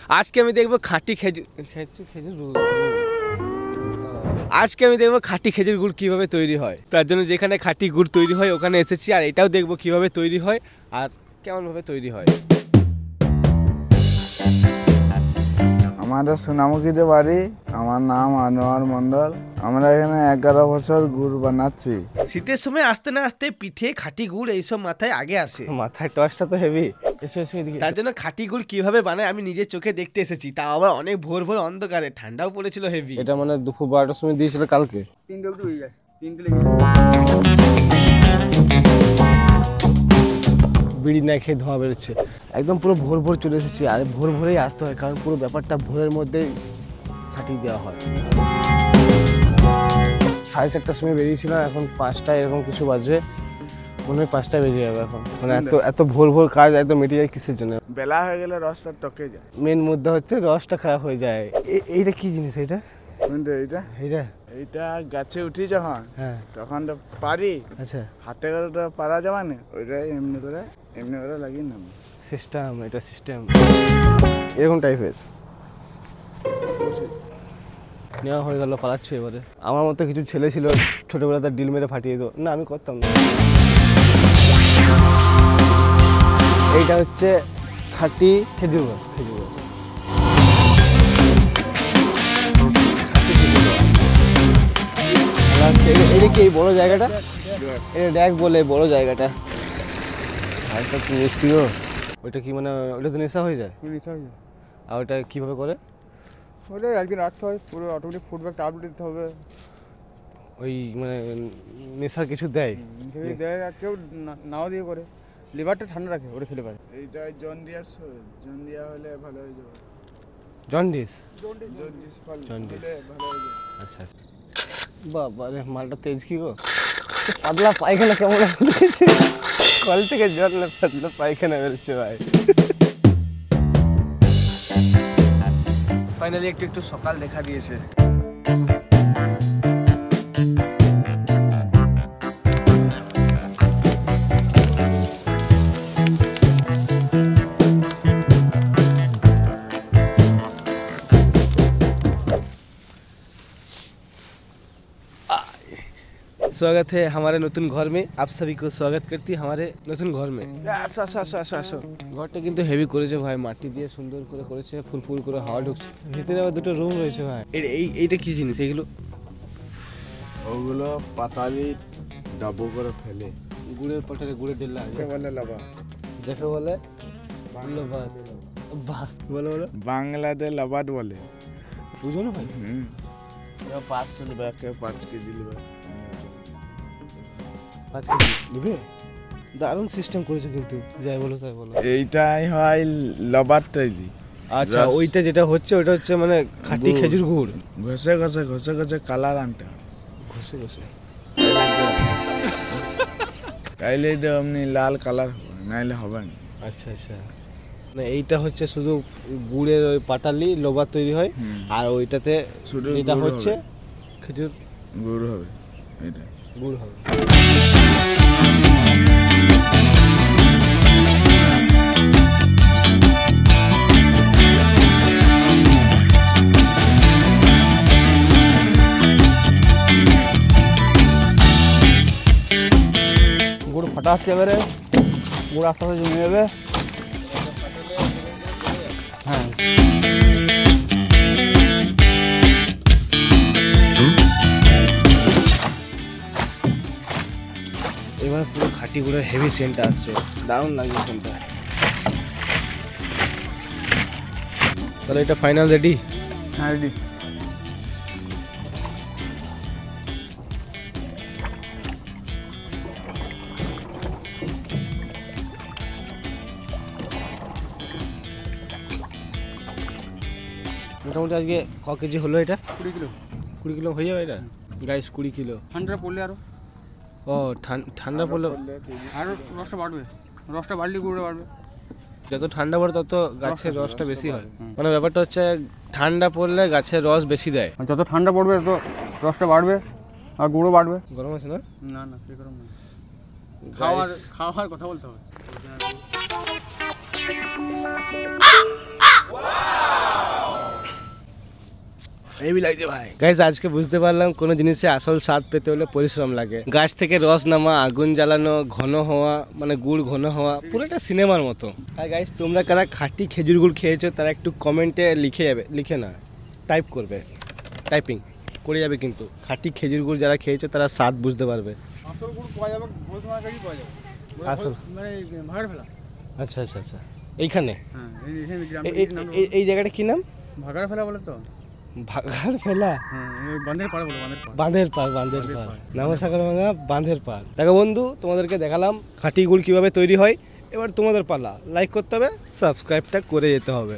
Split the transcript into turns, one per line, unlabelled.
আজকে আমি দেখবো খাঁটি খেজুর আজকে আমি দেখবো খাঁটি খেজুর গুড় কিভাবে তৈরি হয়। তার জন্য যেখানে খাঁটি গুড় তৈরি হয় ওখানে এসেছি, আর এটাও দেখবো কিভাবে তৈরি হয় আর কেমন ভাবে তৈরি হয়।
আমাদের সোনামুখীতে বাড়ি, আমার নাম আনোয়ার মন্ডল। আমরা এখানে 11 বছর গুড় বানাচ্ছি।
শীতের সময় আসতে না আসতে পিঠে খাঁটি গুড় এইসব মাথায় আগে আসে। মাথায় টসটা তো হেভি। তার জন্য খাঁটি গুড় কিভাবে বানায় আমি নিজের চোখে দেখতে এসেছি, তাও আবার অনেক ভোর ভোর অন্ধকারে, ঠান্ডাও পড়েছিল হেভি।
এটা মানে দুপুর 12টার সময় দিয়েছিল কালকে।
3টা অবধি হয়ে যায়, 3টে লেগে যায়।
বিড়ি না খেয়ে ধোঁয়া বেরোচ্ছে, একদম পুরো ভোর ভোর চলে এসেছি। আর ভোর ভোরেই আসতে হয়, কারণ পুরো ব্যাপারটা ভোরের মধ্যেই সাটিয়ে দেওয়া হয়। 4:30টার সময় বেরিয়েছিলাম, এখন 5টা এরকম কিছু বাজে, মনে হয় 5টা বেজে যাবে এখন। মানে এত ভোর ভোর কাজ একদম মিটে যায় কিসের জন্য?
বেলা হয়ে গেলে রসটা টকে যায়।
মেন মুদ্রা হচ্ছে রসটা খারাপ হয়ে যায়। এইটা কি জিনিস? এইটা
এইটা গাছে উঠি যখন,
হ্যাঁ
তখন তো পারি।
আচ্ছা,
হাতে করে তো পারা যাবে না, ওইটা এমনি করে লাগিয়ে নেব।
সিস্টেম, এটা সিস্টেম এরকম টাইপের নেওয়া হয়ে গেল, পালাচ্ছে এবারে। আমার মতো কিছু ছেলে ছিল ছোটবেলাতে ডিল মেরে ফাটিয়ে দিত, না আমি করতাম না। এইটা হচ্ছে খাঁটি খেজুর রস। এটা কি এই বড় জায়গাটা? এটা দেখ বলে বড় জায়গাটা। আর সব মিষ্টি গো। ওইটা কি মানে ওটা তো নেশা হয়ে যায়? আর ওটা কিভাবে করে?
ওটা একদিন রাখতে হয়, পুরো অটোমেটিক ফুটবে, ট্যাবলেট দিতে হবে।
ওই মানে নেশার কিছু দেয়?
দেয়, আর কেউ নাও দিয়ে করে। লিভারটা ঠান্ডা রাখে, ওটা খেলে পারে।
এইটা জন্ডিস হলে ভালো হয়ে যাবে।
জন্ডিস
জন্ডিস ভালো হয়ে যাবে।
আচ্ছা বাবা রে, মালটা তেজ কি গো। পাতলা পায়খানা কেমন কল থেকে জল না পাতলা পায়খানা বেরোচ্ছে ভাই। ফাইনালি একটু সকাল দেখা দিয়েছে। स्वागत है हमारे नतून घर में, आप सभी को स्वागत करती है हमारे नतून घर में। আসো আসো আসো আসো আসো। ঘরটা কিন্তু হেভি করেছে ভাই, মাটি দিয়ে সুন্দর করে করেছে, ফুল ফুল করে হাওয়া ঢুকছে। ভিতরে আবার দুটো রুম রয়েছে ভাই। এইটা কি জিনিস এগুলো?
ওগুলো পাতালি ডাবু করে ফেলে।
গুড়ের পাটারে গুড়ের ডেলা
বলে লাবা,
যাকে বলে লবাদ। বাহ, বলো বলো।
বাংলাতে লাবাদ বলে।
বুঝো ভাই?
500 টাকা 5 কেজি নেবে।
5 কেজি নেবে? দারুণ সিস্টেম করেছে কিন্তু, যাই বলো তাই বলো।
এইটাই হয় লাবাদ তৈরি।
আচ্ছা, ওইটা যেটা হচ্ছে ওটা হচ্ছে মানে খাঁটি খেজুর গুড়।
ঘষে কালার আনতে হবে।
ঘষে
তাইলে তো এমনি লাল কালার হবে, নাইলে হবে না।
আচ্ছা আচ্ছা, না এইটা হচ্ছে শুধু গুড়ের ওই পাটালি লোবা তৈরি হয়, আর ওইটাতে
শুধু
এটা হচ্ছে খেজুর
গুড় হবে। এটা
গুড় হবে।
গুড় ফাটা আসছে, এবারে গুড় আস্তে আস্তে জমে যাবে। হ্যাঁ,
এবার পুরো খাঁটি গুড়ের হেভি সেন্ট আসছে, দারুণ লাগছে সেন্টটা। তাহলে এটা ফাইনাল রেডি?
হ্যাঁ রেডি।
মোটামুটি আজকে ক কেজি হলো এটা?
20 কিলো।
20 কিলো হয়ে যাবে এটা গাইস? 20 কিলো।
ঠান্ডা পড়লে আরো,
ও ঠান্ডা পড়লে
আরো রসটা বাড়বে। রসটা বাড়লে গুড়টা বাড়বে।
যত ঠান্ডা পড়ে তত গাছের রসটা বেশি হয়। মানে ব্যাপারটা হচ্ছে ঠান্ডা পড়লে গাছের রস বেশি দেয়।
যত ঠান্ডা পড়বে তত রসটা বাড়বে আর গুঁড়ো বাড়বে।
গরম আছে না?
না না, সেই গরম না। খাওয়ার কথা বলতে হবে।
হেভি লাগছে ভাই। গাইস আজকে বুঝতে পারলাম কোন জিনিসে আসল স্বাদ পেতে হলে পরিশ্রম লাগে। গাছ থেকে রস নামা, আগুন জ্বালানো, ঘন হওয়া, মানে গুড় ঘন হওয়া, পুরোটা সিনেমার মতো। আর গাইস তোমরা কারা খাঁটি খেজুর গুড় খেয়েছো তারা একটু কমেন্টে লিখে না, টাইপ করবে, টাইপিং করে যাবে। কিন্তু খাঁটি খেজুর গুড় যারা খেয়েছো তারা স্বাদ বুঝতে পারবে।
আসল গুড় পাওয়া যাবে, ঘোষ মার্কেটই পাওয়া যাবে।
আসল
মানে ভাগাড় ফেলা।
আচ্ছা আচ্ছা আচ্ছা, এইখানে
হ্যাঁ, এখানে
এই জায়গাটা কি নাম?
ভাগাড় ফেলা বলে তো।
ভাগার ফেলা,
হ্যাঁ, বাঁধের পাড় বলে, বাঁধের পাড়।
বাঁধের পাড় নামসাগর ভাঙা বাঁধের পাড়। দেখো বন্ধু, তোমাদেরকে দেখালাম খাঁটি গুড় কিভাবে তৈরি হয়। এবার তোমাদের পালা, লাইক করতে হবে, সাবস্ক্রাইবটা করে যেতে হবে।